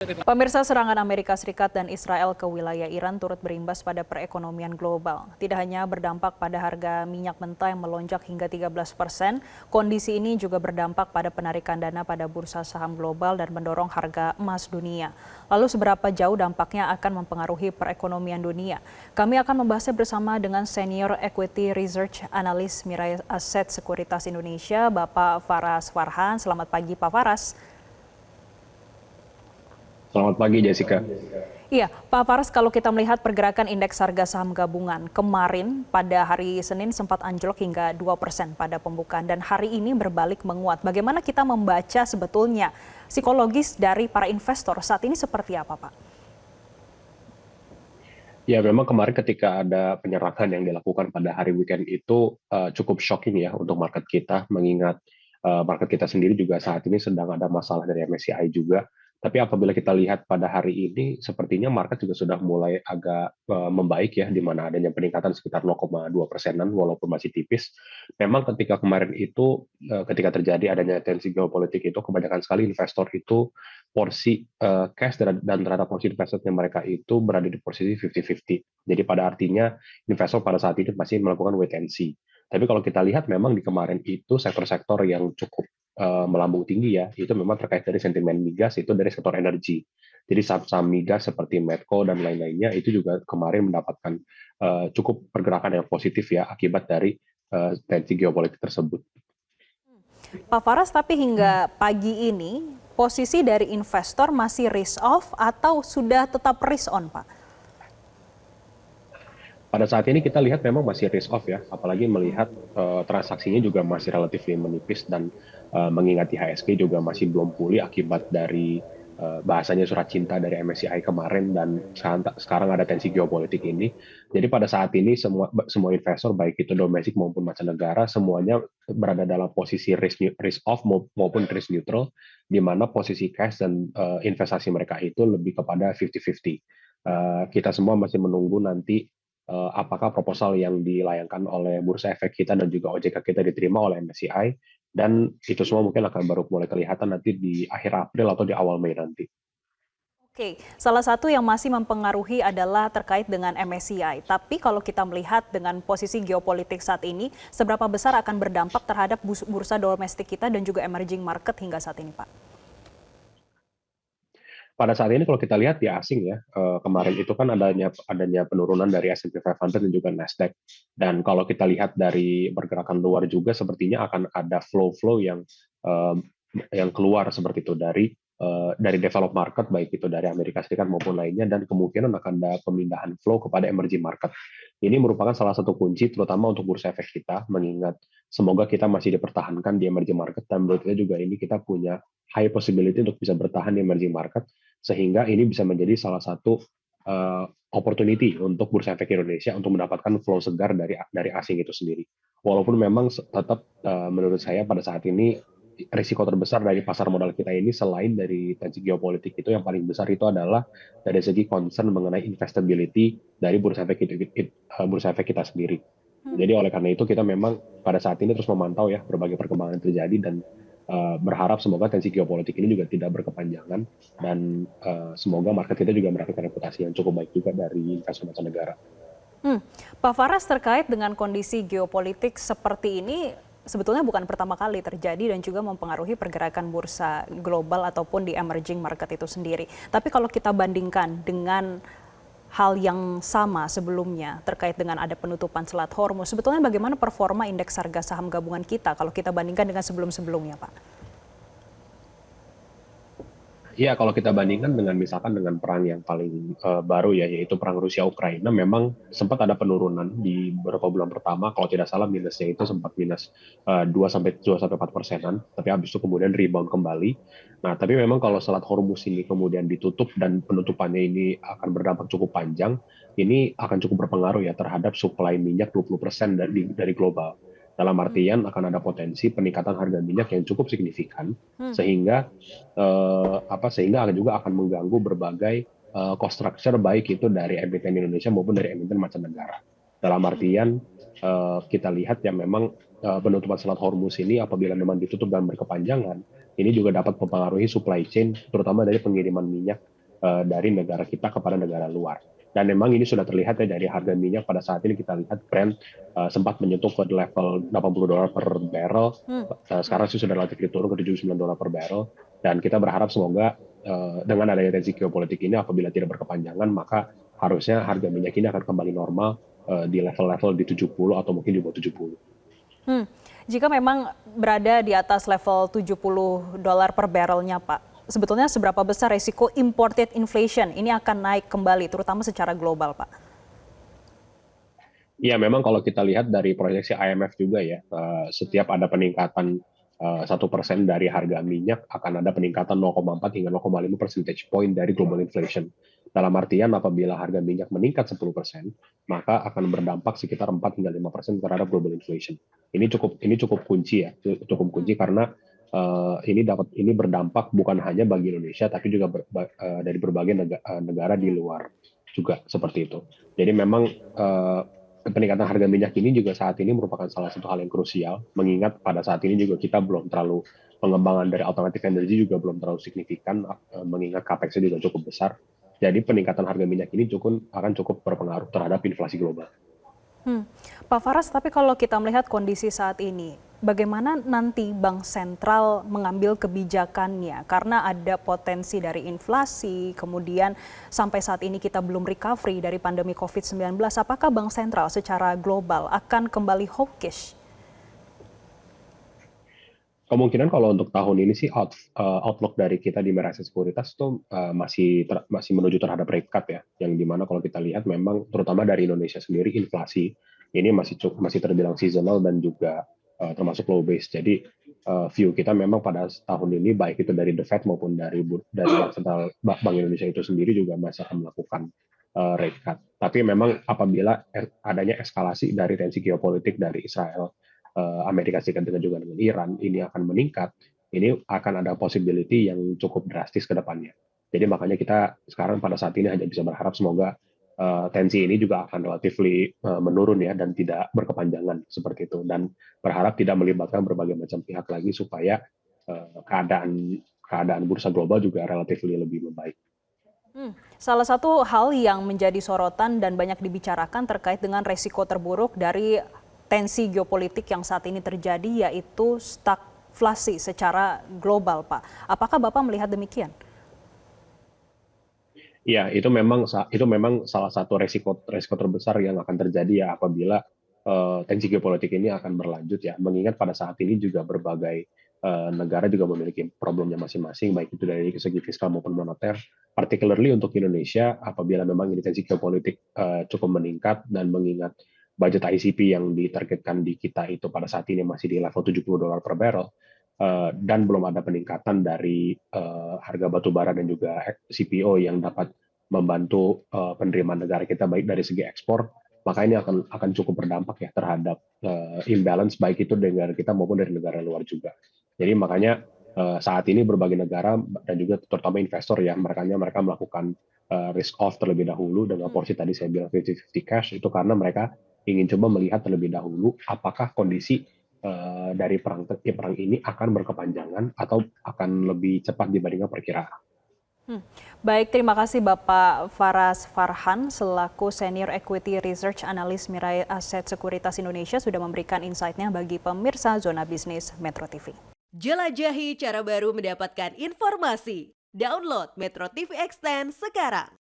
Pemirsa, serangan Amerika Serikat dan Israel ke wilayah Iran turut berimbas pada perekonomian global. Tidak hanya berdampak pada harga minyak mentah yang melonjak hingga 13%, kondisi ini juga berdampak pada penarikan dana pada bursa saham global dan mendorong harga emas dunia. Lalu seberapa jauh dampaknya akan mempengaruhi perekonomian dunia? Kami akan membahasnya bersama dengan Senior Equity Research Analyst Mirae Asset Sekuritas Indonesia, Bapak Faras Farhan. Selamat pagi, Pak Faras. Selamat pagi, Jessica. Iya, Pak Faras, kalau kita melihat pergerakan indeks harga saham gabungan kemarin pada hari Senin sempat anjlok hingga 2% pada pembukaan dan hari ini berbalik menguat. Bagaimana kita membaca sebetulnya psikologis dari para investor saat ini seperti apa, Pak? Ya, memang kemarin ketika ada penyerangan yang dilakukan pada hari weekend itu cukup shocking ya untuk market kita, mengingat market kita sendiri juga saat ini sedang ada masalah dari MSCI juga. Tapi apabila kita lihat pada hari ini, sepertinya market juga sudah mulai agak membaik ya, di mana adanya peningkatan sekitar 0,2%-an, walaupun masih tipis. Memang ketika kemarin itu, ketika terjadi adanya tensi geopolitik itu, kebanyakan sekali investor itu porsi cash dan terhadap porsi investasinya mereka itu berada di posisi 50-50. Jadi pada artinya investor pada saat ini masih melakukan wait and see. Tapi kalau kita lihat memang di kemarin itu sektor-sektor yang cukup melambung tinggi ya, itu memang terkait dari sentimen migas, itu dari sektor energi. Jadi saham-saham migas seperti Medco dan lain-lainnya itu juga kemarin mendapatkan cukup pergerakan yang positif ya akibat dari tensi geopolitik tersebut. Pak Faras, tapi hingga pagi ini posisi dari investor masih risk off atau sudah tetap risk on, Pak? Pada saat ini kita lihat memang masih risk off ya, apalagi melihat transaksinya juga masih relatif menipis dan mengingat IHSG juga masih belum pulih akibat dari bahasanya surat cinta dari MSCI kemarin dan sekarang ada tensi geopolitik ini. Jadi pada saat ini semua investor baik itu domestik maupun mancanegara semuanya berada dalam posisi risk off maupun risk neutral, di mana posisi cash dan investasi mereka itu lebih kepada 50-50. Kita semua masih menunggu nanti apakah proposal yang dilayangkan oleh Bursa Efek kita dan juga OJK kita diterima oleh MSCI, dan itu semua mungkin akan baru mulai kelihatan nanti di akhir April atau di awal Mei nanti. Oke, salah satu yang masih mempengaruhi adalah terkait dengan MSCI. Tapi kalau kita melihat dengan posisi geopolitik saat ini, seberapa besar akan berdampak terhadap bursa domestik kita dan juga emerging market hingga saat ini, Pak? Pada saat ini kalau kita lihat di asing ya, kemarin itu kan adanya penurunan dari S&P 500 dan juga Nasdaq. Dan kalau kita lihat dari pergerakan luar juga sepertinya akan ada flow-flow yang keluar seperti itu dari developed market, baik itu dari Amerika Serikat maupun lainnya, dan kemungkinan akan ada pemindahan flow kepada emerging market. Ini merupakan salah satu kunci terutama untuk bursa efek kita, mengingat semoga kita masih dipertahankan di emerging market, dan menurut kita juga ini kita punya high possibility untuk bisa bertahan di emerging market, sehingga ini bisa menjadi salah satu opportunity untuk bursa efek Indonesia untuk mendapatkan flow segar dari asing itu sendiri. Walaupun memang tetap menurut saya pada saat ini risiko terbesar dari pasar modal kita ini selain dari tensi geopolitik itu yang paling besar itu adalah dari segi concern mengenai investability dari bursa efek kita sendiri. Jadi oleh karena itu kita memang pada saat ini terus memantau ya berbagai perkembangan yang terjadi dan berharap semoga tensi geopolitik ini juga tidak berkepanjangan dan semoga market kita juga mendapatkan reputasi yang cukup baik juga dari investor mancanegara. Pak Faras, terkait dengan kondisi geopolitik seperti ini, sebetulnya bukan pertama kali terjadi dan juga mempengaruhi pergerakan bursa global ataupun di emerging market itu sendiri. Tapi kalau kita bandingkan dengan hal yang sama sebelumnya terkait dengan ada penutupan Selat Hormuz, sebetulnya bagaimana performa indeks harga saham gabungan kita kalau kita bandingkan dengan sebelum-sebelumnya, Pak? Iya, kalau kita bandingkan dengan misalkan dengan perang yang paling baru ya, yaitu perang Rusia Ukraina, memang sempat ada penurunan di beberapa bulan pertama. Kalau tidak salah minusnya itu sempat minus 2 sampai 4%-an, tapi habis itu kemudian rebound kembali. Nah, tapi memang kalau Selat Hormuz ini kemudian ditutup dan penutupannya ini akan berdampak cukup panjang, ini akan cukup berpengaruh ya terhadap suplai minyak 20% dari global. Dalam artian akan ada potensi peningkatan harga minyak yang cukup signifikan, sehingga sehingga juga akan mengganggu berbagai cost structure baik itu dari emiten Indonesia maupun dari emiten mancanegara. Dalam artian kita lihat yang memang penutupan Selat Hormuz ini apabila memang ditutup dan berkepanjangan, ini juga dapat mempengaruhi supply chain, terutama dari pengiriman minyak dari negara kita kepada negara luar. Dan memang ini sudah terlihat ya dari harga minyak pada saat ini kita lihat Brent sempat menyentuh ke level $80 per barrel. Sekarang sih sudah relatif turun ke $79 per barrel. Dan kita berharap semoga dengan adanya tensi geopolitik ini apabila tidak berkepanjangan maka harusnya harga minyak ini akan kembali normal di level-level di 70 atau mungkin di bawah 70. Jika memang berada di atas level $70 per barrelnya, Pak, sebetulnya seberapa besar resiko imported inflation ini akan naik kembali, terutama secara global, Pak? Ya, memang kalau kita lihat dari proyeksi IMF juga ya, setiap ada peningkatan 1% dari harga minyak akan ada peningkatan 0,4 hingga 0,5 percentage point dari global inflation. Dalam artian apabila harga minyak meningkat 10%, maka akan berdampak sekitar 4 hingga 5% terhadap global inflation. Ini cukup kunci ya, cukup kunci karena ini berdampak bukan hanya bagi Indonesia tapi juga dari berbagai negara di luar juga seperti itu. Jadi memang peningkatan harga minyak ini juga saat ini merupakan salah satu hal yang krusial, mengingat pada saat ini juga kita belum terlalu pengembangan dari alternatif energi juga belum terlalu signifikan, mengingat capex-nya juga cukup besar. Jadi peningkatan harga minyak ini akan cukup berpengaruh terhadap inflasi global. Pak Faras, tapi kalau kita melihat kondisi saat ini, bagaimana nanti Bank Sentral mengambil kebijakannya? Karena ada potensi dari inflasi, kemudian sampai saat ini kita belum recovery dari pandemi COVID-19. Apakah Bank Sentral secara global akan kembali hawkish? Kemungkinan kalau untuk tahun ini sih outlook dari kita di Merasen Sekuritas itu masih menuju terhadap rate cut ya, yang dimana kalau kita lihat memang terutama dari Indonesia sendiri inflasi ini masih terbilang seasonal dan juga termasuk low base. Jadi view kita memang pada tahun ini baik itu dari The Fed maupun dari Bank Sentral Bank Indonesia itu sendiri juga masih akan melakukan rate cut. Tapi memang apabila adanya eskalasi dari tensi geopolitik dari Israel, Amerika Serikat dengan Iran ini akan meningkat, ini akan ada possibility yang cukup drastis ke depannya. Jadi makanya kita sekarang pada saat ini hanya bisa berharap semoga tensi ini juga akan relatively menurun ya dan tidak berkepanjangan seperti itu, dan berharap tidak melibatkan berbagai macam pihak lagi supaya keadaan bursa global juga relatively lebih membaik. Salah satu hal yang menjadi sorotan dan banyak dibicarakan terkait dengan resiko terburuk dari tensi geopolitik yang saat ini terjadi, yaitu stagflasi secara global, Pak. Apakah Bapak melihat demikian? Ya, itu memang salah satu resiko terbesar yang akan terjadi ya apabila tensi geopolitik ini akan berlanjut ya. Mengingat pada saat ini juga berbagai negara juga memiliki problemnya masing-masing, baik itu dari segi fiskal maupun moneter. Particularly untuk Indonesia, apabila memang ini tensi geopolitik cukup meningkat dan mengingat budget ICP yang ditargetkan di kita itu pada saat ini masih di level $70 per barrel, dan belum ada peningkatan dari harga batu bara dan juga CPO yang dapat membantu penerimaan negara kita baik dari segi ekspor, maka ini akan cukup berdampak ya terhadap imbalance baik itu dari negara kita maupun dari negara luar juga. Jadi makanya saat ini berbagai negara dan juga terutama investor ya mereka melakukan risk off terlebih dahulu dengan porsi tadi saya bilang 50-50 cash, itu karena mereka ingin coba melihat terlebih dahulu apakah kondisi dari perang ini akan berkepanjangan atau akan lebih cepat dibandingkan perkiraan. Baik, terima kasih Bapak Faras Farhan selaku Senior Equity Research Analyst Mirae Asset Sekuritas Indonesia sudah memberikan insight-nya bagi pemirsa Zona Bisnis Metro TV. Jelajahi cara baru mendapatkan informasi. Download Metro TV Extend sekarang.